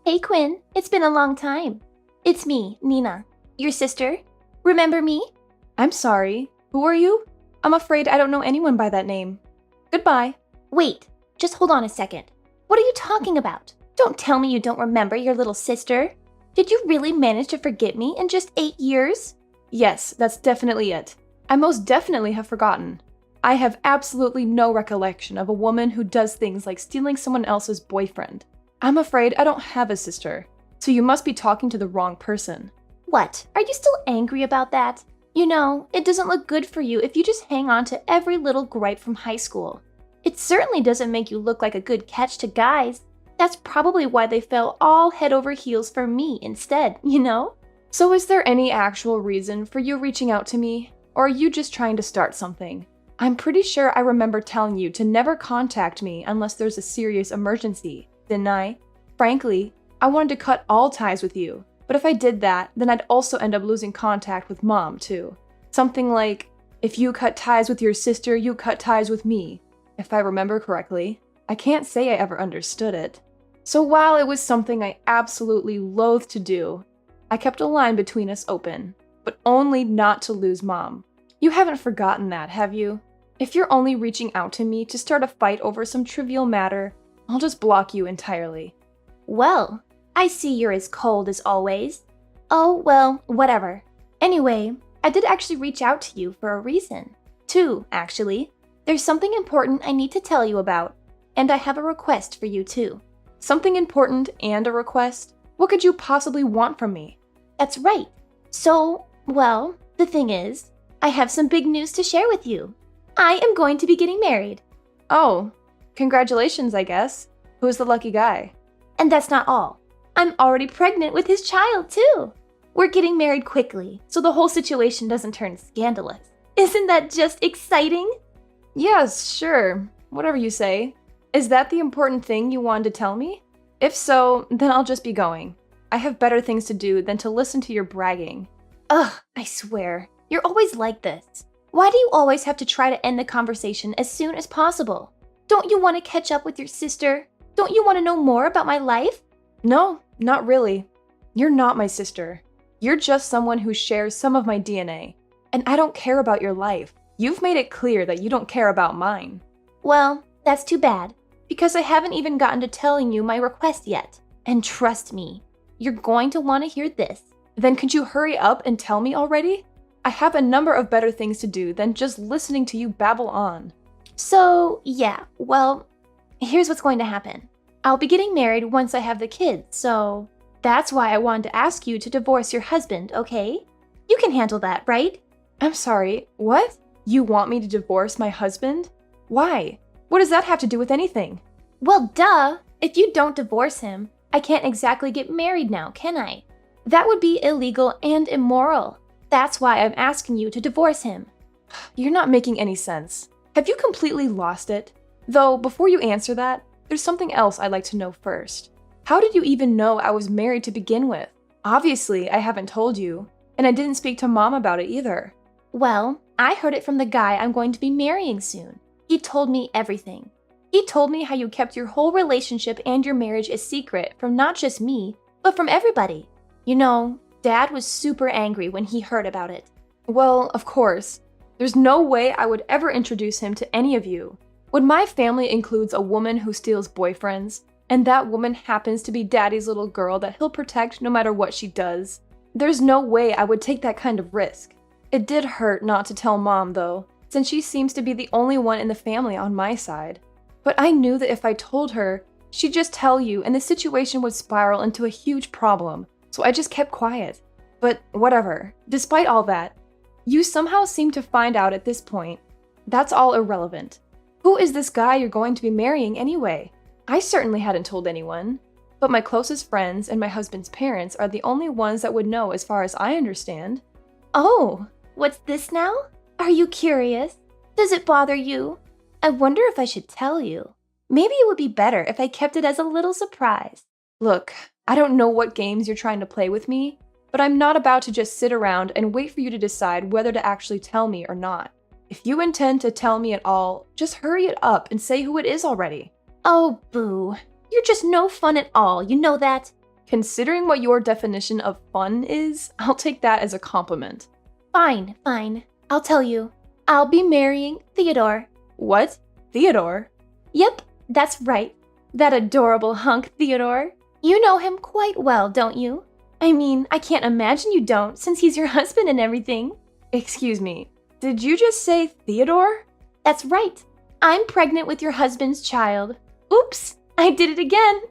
Hey Quinn, it's been a long time. It's me, Nina, your sister. Remember me? I'm sorry. Who are you? I'm afraid I don't know anyone by that name. Goodbye. Wait, just hold on a second. What are you talking about? Don't tell me you don't remember your little sister. Did you really manage to forget me in just 8 years? Yes, that's definitely it. I most definitely have forgotten. I have absolutely no recollection of a woman who does things like stealing someone else's boyfriend. I'm afraid I don't have a sister, so you must be talking to the wrong person. What? Are you still angry about that? You know, it doesn't look good for you if you just hang on to every little gripe from high school. It certainly doesn't make you look like a good catch to guys. That's probably why they fell all head over heels for me instead, you know? So is there any actual reason for you reaching out to me, or are you just trying to start something? I'm pretty sure I remember telling you to never contact me unless there's a serious emergency, didn't I? Frankly, I wanted to cut all ties with you, but if I did that, then I'd also end up losing contact with Mom, too. Something like, if you cut ties with your sister, you cut ties with me, if I remember correctly. I can't say I ever understood it. So while it was something I absolutely loathed to do, I kept a line between us open, but only not to lose Mom. You haven't forgotten that, have you? If you're only reaching out to me to start a fight over some trivial matter, I'll just block you entirely. Well, I see you're as cold as always. Oh, well, whatever. Anyway, I did actually reach out to you for a reason. Two, actually. There's something important I need to tell you about, and I have a request for you too. Something important and a request? What could you possibly want from me? That's right. So, well, the thing is, I have some big news to share with you. I am going to be getting married. Oh, congratulations, I guess. Who's the lucky guy? And that's not all. I'm already pregnant with his child, too. We're getting married quickly, so the whole situation doesn't turn scandalous. Isn't that just exciting? Yes, sure. Whatever you say. Is that the important thing you wanted to tell me? If so, then I'll just be going. I have better things to do than to listen to your bragging. Ugh, I swear. You're always like this. Why do you always have to try to end the conversation as soon as possible? Don't you want to catch up with your sister? Don't you want to know more about my life? No, not really. You're not my sister. You're just someone who shares some of my DNA. And I don't care about your life. You've made it clear that you don't care about mine. Well, that's too bad, because I haven't even gotten to telling you my request yet. And trust me, you're going to want to hear this. Then could you hurry up and tell me already? I have a number of better things to do than just listening to you babble on. So, yeah, well, here's what's going to happen. I'll be getting married once I have the kids, so that's why I wanted to ask you to divorce your husband, okay? You can handle that, right? I'm sorry, what? You want me to divorce my husband? Why? What does that have to do with anything? Well, duh! If you don't divorce him, I can't exactly get married now, can I? That would be illegal and immoral. That's why I'm asking you to divorce him. You're not making any sense. Have you completely lost it? Though, before you answer that, there's something else I'd like to know first. How did you even know I was married to begin with? Obviously, I haven't told you, and I didn't speak to Mom about it either. Well, I heard it from the guy I'm going to be marrying soon. He told me everything. He told me how you kept your whole relationship and your marriage a secret from not just me, but from everybody. You know, Dad was super angry when he heard about it. Well, of course. There's no way I would ever introduce him to any of you. When my family includes a woman who steals boyfriends, and that woman happens to be Daddy's little girl that he'll protect no matter what she does, there's no way I would take that kind of risk. It did hurt not to tell Mom, though, since she seems to be the only one in the family on my side. But I knew that if I told her, she'd just tell you and the situation would spiral into a huge problem, so I just kept quiet. But whatever, despite all that, you somehow seem to find out at this point. That's all irrelevant. Who is this guy you're going to be marrying anyway? I certainly hadn't told anyone, but my closest friends and my husband's parents are the only ones that would know as far as I understand. Oh, what's this now? Are you curious? Does it bother you? I wonder if I should tell you. Maybe it would be better if I kept it as a little surprise. Look, I don't know what games you're trying to play with me, but I'm not about to just sit around and wait for you to decide whether to actually tell me or not. If you intend to tell me at all, just hurry it up and say who it is already. Oh, boo. You're just no fun at all, you know that? Considering what your definition of fun is, I'll take that as a compliment. Fine, fine. I'll tell you. I'll be marrying Theodore. What? Theodore? Yep, that's right. That adorable hunk Theodore. You know him quite well, don't you? I mean, I can't imagine you don't, since he's your husband and everything. Excuse me, did you just say Theodore? That's right. I'm pregnant with your husband's child. Oops, I did it again.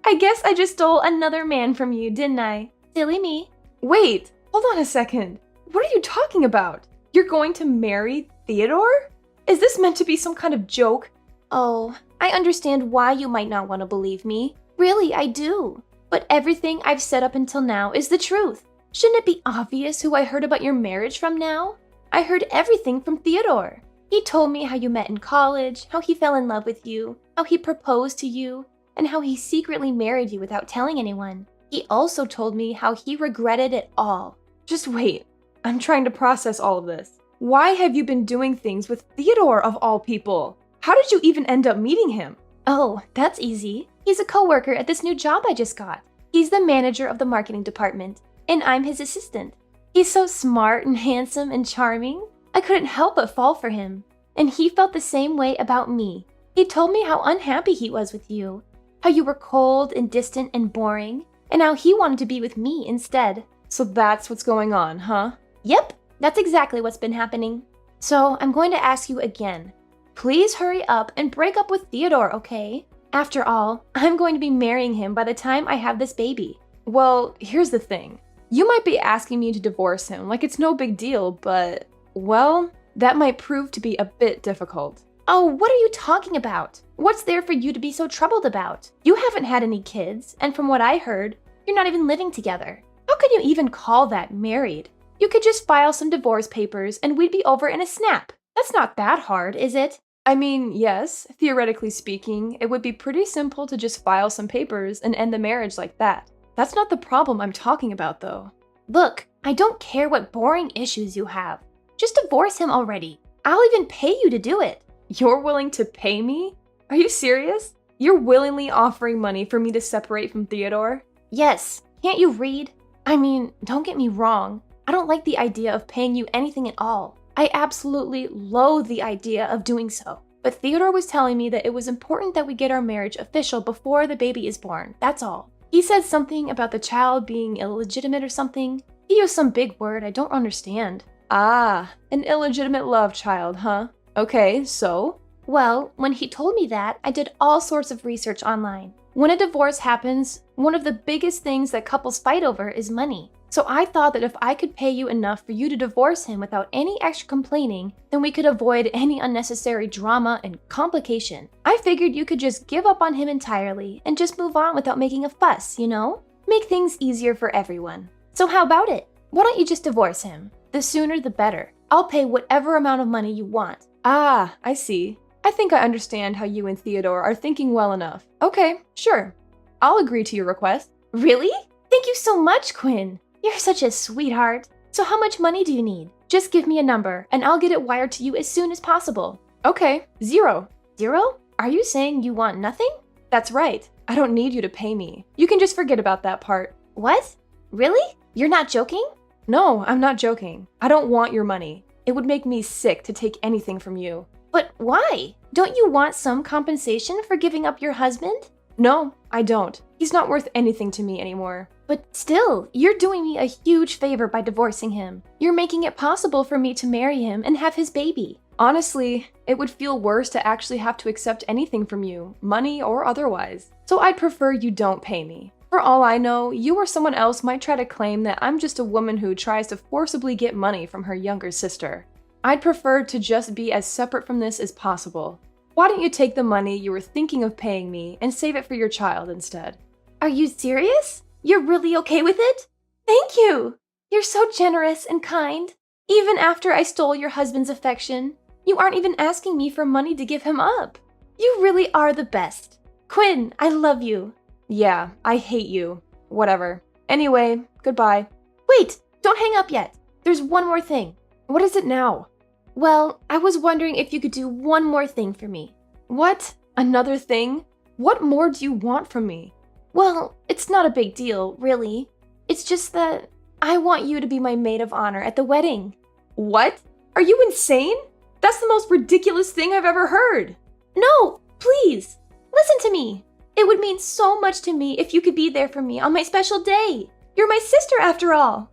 I guess I just stole another man from you, didn't I? Silly me. Wait, hold on a second. What are you talking about? You're going to marry Theodore? Is this meant to be some kind of joke? Oh, I understand why you might not want to believe me. Really, I do. But everything I've said up until now is the truth. Shouldn't it be obvious who I heard about your marriage from now? I heard everything from Theodore. He told me how you met in college, how he fell in love with you, how he proposed to you, and how he secretly married you without telling anyone. He also told me how he regretted it all. Just wait. I'm trying to process all of this. Why have you been doing things with Theodore of all people? How did you even end up meeting him? Oh, that's easy. He's a coworker at this new job I just got. He's the manager of the marketing department, and I'm his assistant. He's so smart and handsome and charming. I couldn't help but fall for him. And he felt the same way about me. He told me how unhappy he was with you, how you were cold and distant and boring, and how he wanted to be with me instead. So that's what's going on, huh? Yep, that's exactly what's been happening. So I'm going to ask you again. Please hurry up and break up with Theodore, okay? After all, I'm going to be marrying him by the time I have this baby. Well, here's the thing. You might be asking me to divorce him like it's no big deal, but, well, that might prove to be a bit difficult. Oh, what are you talking about? What's there for you to be so troubled about? You haven't had any kids, and from what I heard, you're not even living together. How can you even call that married? You could just file some divorce papers and we'd be over in a snap. That's not that hard, is it? I mean, yes, theoretically speaking, it would be pretty simple to just file some papers and end the marriage like that. That's not the problem I'm talking about, though. Look, I don't care what boring issues you have. Just divorce him already. I'll even pay you to do it. You're willing to pay me? Are you serious? You're willingly offering money for me to separate from Theodore? Yes. Can't you read? I mean, don't get me wrong. I don't like the idea of paying you anything at all. I absolutely loathe the idea of doing so. But Theodore was telling me that it was important that we get our marriage official before the baby is born, that's all. He said something about the child being illegitimate or something. He used some big word I don't understand. Ah, an illegitimate love child, huh? Okay, so? Well, when he told me that, I did all sorts of research online. When a divorce happens, one of the biggest things that couples fight over is money. So I thought that if I could pay you enough for you to divorce him without any extra complaining, then we could avoid any unnecessary drama and complication. I figured you could just give up on him entirely and just move on without making a fuss, you know? Make things easier for everyone. So how about it? Why don't you just divorce him? The sooner the better. I'll pay whatever amount of money you want. Ah, I see. I think I understand how you and Theodore are thinking well enough. Okay, sure. I'll agree to your request. Really? Thank you so much, Quinn. You're such a sweetheart. So how much money do you need? Just give me a number, and I'll get it wired to you as soon as possible. Okay, 0. 0? Are you saying you want nothing? That's right. I don't need you to pay me. You can just forget about that part. What? Really? You're not joking? No, I'm not joking. I don't want your money. It would make me sick to take anything from you. But why? Don't you want some compensation for giving up your husband? No, I don't. He's not worth anything to me anymore. But still, you're doing me a huge favor by divorcing him. You're making it possible for me to marry him and have his baby. Honestly, it would feel worse to actually have to accept anything from you, money or otherwise. So I'd prefer you don't pay me. For all I know, you or someone else might try to claim that I'm just a woman who tries to forcibly get money from her younger sister. I'd prefer to just be as separate from this as possible. Why don't you take the money you were thinking of paying me and save it for your child instead? Are you serious? You're really okay with it? Thank you! You're so generous and kind. Even after I stole your husband's affection, you aren't even asking me for money to give him up. You really are the best. Quinn, I love you. Yeah, I hate you. Whatever. Anyway, goodbye. Wait, don't hang up yet. There's one more thing. What is it now? Well, I was wondering if you could do one more thing for me. What? Another thing? What more do you want from me? Well, it's not a big deal, really. It's just that I want you to be my maid of honor at the wedding. What? Are you insane? That's the most ridiculous thing I've ever heard. No, please, listen to me. It would mean so much to me if you could be there for me on my special day. You're my sister after all.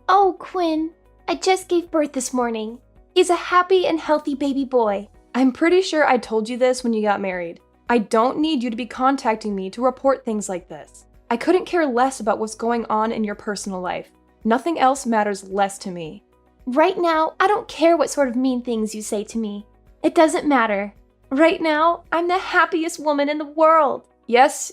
Oh, Quinn, I just gave birth this morning. He's a happy and healthy baby boy. I'm pretty sure I told you this when you got married. I don't need you to be contacting me to report things like this. I couldn't care less about what's going on in your personal life. Nothing else matters less to me. Right now, I don't care what sort of mean things you say to me. It doesn't matter. Right now, I'm the happiest woman in the world. Yes,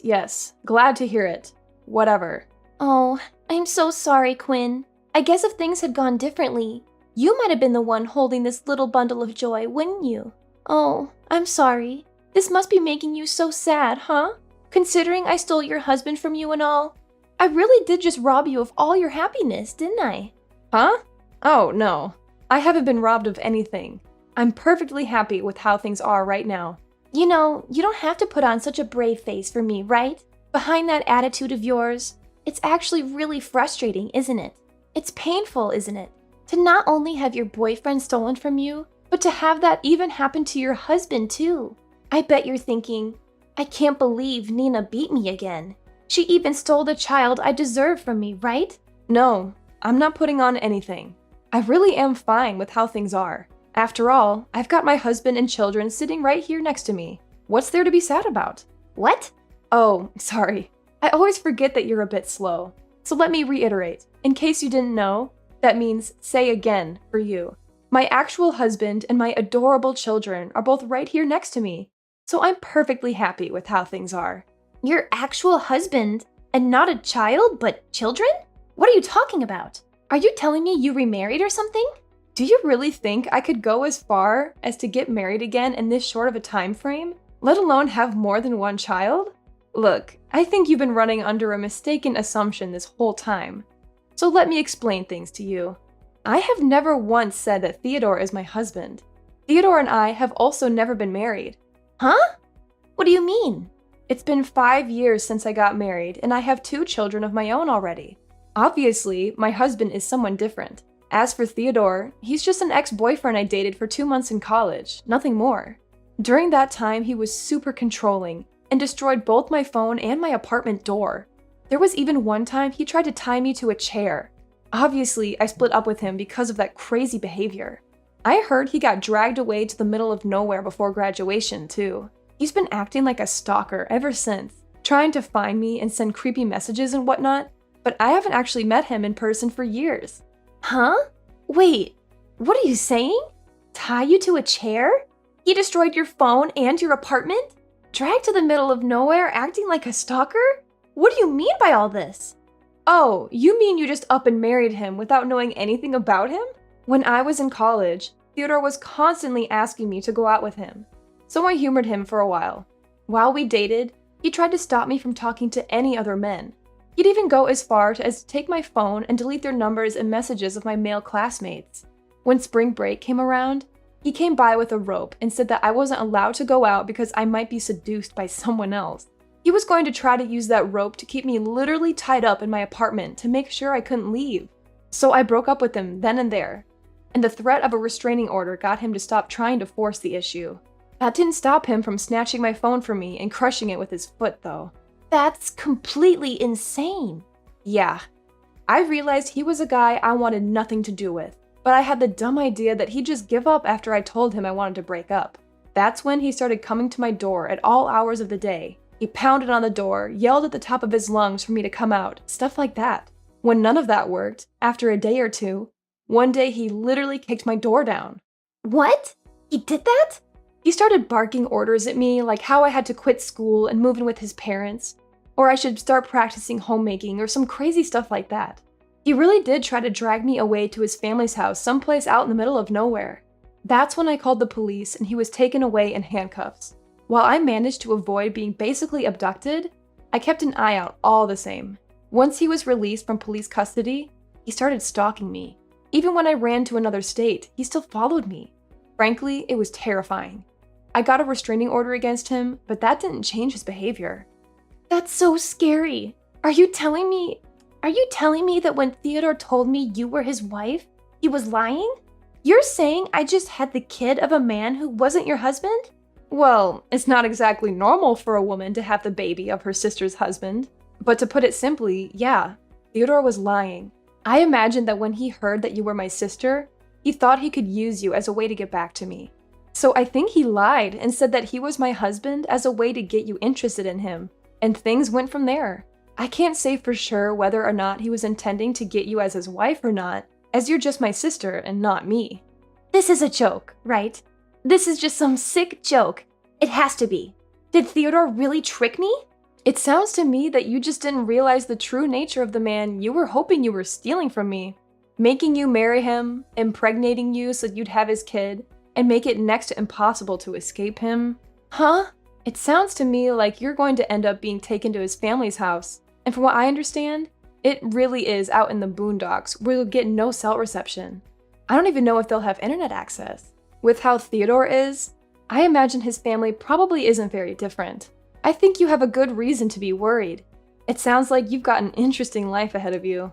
glad to hear it. Whatever. Oh, I'm so sorry, Quinn. I guess if things had gone differently, you might have been the one holding this little bundle of joy, wouldn't you? Oh, I'm sorry. This must be making you so sad, huh? Considering I stole your husband from you and all. I really did just rob you of all your happiness, didn't I? Huh? Oh, no. I haven't been robbed of anything. I'm perfectly happy with how things are right now. You know, you don't have to put on such a brave face for me, right? Behind that attitude of yours, it's actually really frustrating, isn't it? It's painful, isn't it? To not only have your boyfriend stolen from you, but to have that even happen to your husband too. I bet you're thinking, I can't believe Nina beat me again. She even stole the child I deserve from me, right? No, I'm not putting on anything. I really am fine with how things are. After all, I've got my husband and children sitting right here next to me. What's there to be sad about? What? Oh, sorry. I always forget that you're a bit slow. So let me reiterate. In case you didn't know, that means say again for you. My actual husband and my adorable children are both right here next to me. So I'm perfectly happy with how things are. Your actual husband and not a child, but children? What are you talking about? Are you telling me you remarried or something? Do you really think I could go as far as to get married again in this short of a time frame, let alone have more than one child? Look, I think you've been running under a mistaken assumption this whole time. So let me explain things to you. I have never once said that Theodore is my husband. Theodore and I have also never been married. Huh? What do you mean? It's been 5 years since I got married, and I have 2 children of my own already. Obviously, my husband is someone different. As for Theodore, he's just an ex-boyfriend I dated for 2 months in college, nothing more. During that time, he was super controlling and destroyed both my phone and my apartment door. There was even one time he tried to tie me to a chair. Obviously, I split up with him because of that crazy behavior. I heard he got dragged away to the middle of nowhere before graduation, too. He's been acting like a stalker ever since, trying to find me and send creepy messages and whatnot, but I haven't actually met him in person for years. Huh? Wait, what are you saying? Tie you to a chair? He destroyed your phone and your apartment? Dragged to the middle of nowhere acting like a stalker? What do you mean by all this? Oh, you mean you just up and married him without knowing anything about him? When I was in college, Theodore was constantly asking me to go out with him, so I humored him for a while. While we dated, he tried to stop me from talking to any other men. He'd even go as far as to take my phone and delete their numbers and messages of my male classmates. When spring break came around, he came by with a rope and said that I wasn't allowed to go out because I might be seduced by someone else. He was going to try to use that rope to keep me literally tied up in my apartment to make sure I couldn't leave. So I broke up with him then and there, and the threat of a restraining order got him to stop trying to force the issue. That didn't stop him from snatching my phone from me and crushing it with his foot, though. That's completely insane. Yeah. I realized he was a guy I wanted nothing to do with, but I had the dumb idea that he'd just give up after I told him I wanted to break up. That's when he started coming to my door at all hours of the day. He pounded on the door, yelled at the top of his lungs for me to come out, stuff like that. When none of that worked, after a day or two, one day he literally kicked my door down. What? He did that? He started barking orders at me, like how I had to quit school and move in with his parents, or I should start practicing homemaking or some crazy stuff like that. He really did try to drag me away to his family's house someplace out in the middle of nowhere. That's when I called the police and he was taken away in handcuffs. While I managed to avoid being basically abducted, I kept an eye out all the same. Once he was released from police custody, he started stalking me. Even when I ran to another state, he still followed me. Frankly, it was terrifying. I got a restraining order against him, but that didn't change his behavior. That's so scary. Are you telling me that when Theodore told me you were his wife, he was lying? You're saying I just had the kid of a man who wasn't your husband? Well, it's not exactly normal for a woman to have the baby of her sister's husband. But to put it simply, yeah, Theodore was lying. I imagine that when he heard that you were my sister, he thought he could use you as a way to get back to me. So I think he lied and said that he was my husband as a way to get you interested in him, and things went from there. I can't say for sure whether or not he was intending to get you as his wife or not, as you're just my sister and not me. This is a joke, right? This is just some sick joke. It has to be. Did Theodore really trick me? It sounds to me that you just didn't realize the true nature of the man you were hoping you were stealing from me. Making you marry him, impregnating you so you'd have his kid, and make it next to impossible to escape him. Huh? It sounds to me like you're going to end up being taken to his family's house. And from what I understand, it really is out in the boondocks where you'll get no cell reception. I don't even know if they'll have internet access. With how Theodore is, I imagine his family probably isn't very different. I think you have a good reason to be worried. It sounds like you've got an interesting life ahead of you.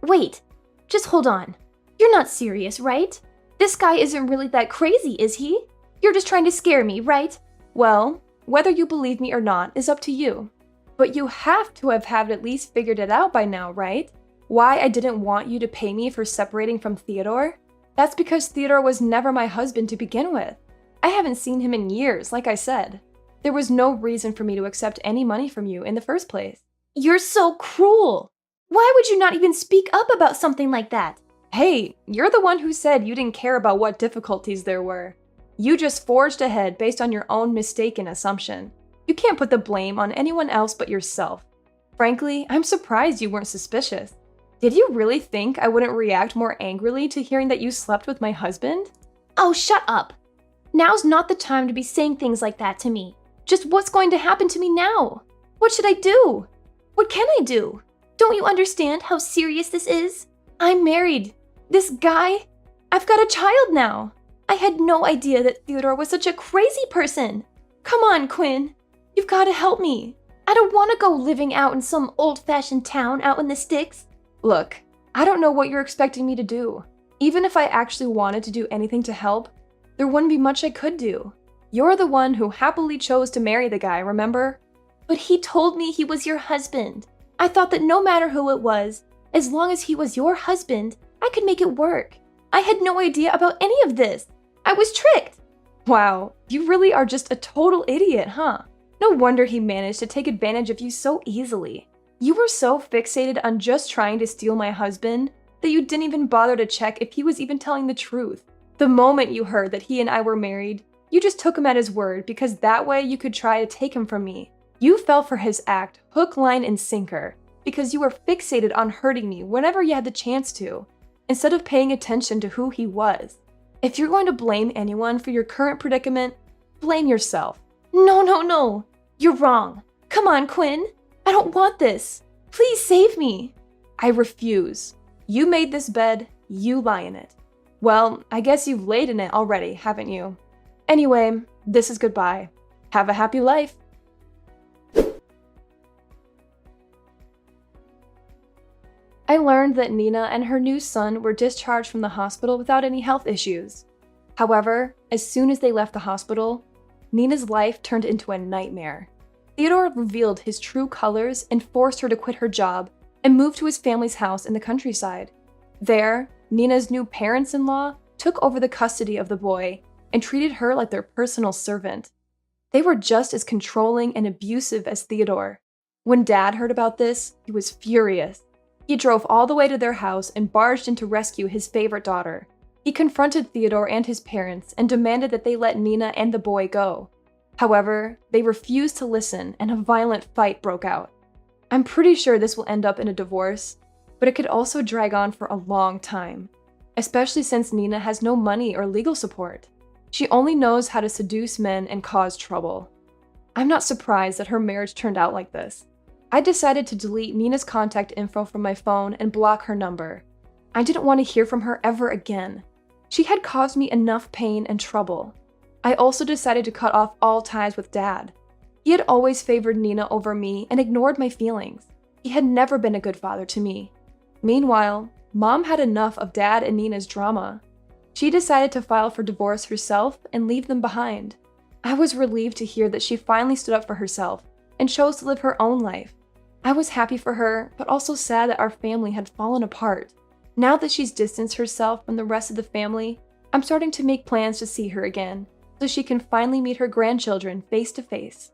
Wait, just hold on. You're not serious, right? This guy isn't really that crazy, is he? You're just trying to scare me, right? Well, whether you believe me or not is up to you. But you have to have at least figured it out by now, right? Why I didn't want you to pay me for separating from Theodore? That's because Theodore was never my husband to begin with. I haven't seen him in years, like I said. There was no reason for me to accept any money from you in the first place. You're so cruel. Why would you not even speak up about something like that? Hey, you're the one who said you didn't care about what difficulties there were. You just forged ahead based on your own mistaken assumption. You can't put the blame on anyone else but yourself. Frankly, I'm surprised you weren't suspicious. Did you really think I wouldn't react more angrily to hearing that you slept with my husband? Oh, shut up. Now's not the time to be saying things like that to me. Just what's going to happen to me now? What should I do? What can I do? Don't you understand how serious this is? I'm married. This guy, I've got a child now. I had no idea that Theodore was such a crazy person. Come on, Quinn. You've got to help me. I don't want to go living out in some old-fashioned town out in the sticks. Look, I don't know what you're expecting me to do. Even if I actually wanted to do anything to help, there wouldn't be much I could do. You're the one who happily chose to marry the guy, remember? But he told me he was your husband. I thought that no matter who it was, as long as he was your husband, I could make it work. I had no idea about any of this. I was tricked. Wow, you really are just a total idiot, huh? No wonder he managed to take advantage of you so easily. You were so fixated on just trying to steal my husband that you didn't even bother to check if he was even telling the truth. The moment you heard that he and I were married, you just took him at his word because that way you could try to take him from me. You fell for his act, hook, line, and sinker, because you were fixated on hurting me whenever you had the chance to, instead of paying attention to who he was. If you're going to blame anyone for your current predicament, blame yourself. No. You're wrong. Come on, Quinn. I don't want this. Please save me. I refuse. You made this bed, you lie in it. Well, I guess you've laid in it already, haven't you? Anyway, this is goodbye. Have a happy life. I learned that Nina and her new son were discharged from the hospital without any health issues. However, as soon as they left the hospital, Nina's life turned into a nightmare. Theodore revealed his true colors and forced her to quit her job and move to his family's house in the countryside. There, Nina's new parents-in-law took over the custody of the boy and treated her like their personal servant. They were just as controlling and abusive as Theodore. When Dad heard about this, he was furious. He drove all the way to their house and barged in to rescue his favorite daughter. He confronted Theodore and his parents and demanded that they let Nina and the boy go. However, they refused to listen and a violent fight broke out. I'm pretty sure this will end up in a divorce, but it could also drag on for a long time, especially since Nina has no money or legal support. She only knows how to seduce men and cause trouble. I'm not surprised that her marriage turned out like this. I decided to delete Nina's contact info from my phone and block her number. I didn't want to hear from her ever again. She had caused me enough pain and trouble. I also decided to cut off all ties with Dad. He had always favored Nina over me and ignored my feelings. He had never been a good father to me. Meanwhile, Mom had enough of Dad and Nina's drama. She decided to file for divorce herself and leave them behind. I was relieved to hear that she finally stood up for herself and chose to live her own life. I was happy for her, but also sad that our family had fallen apart. Now that she's distanced herself from the rest of the family, I'm starting to make plans to see her again, so she can finally meet her grandchildren face to face.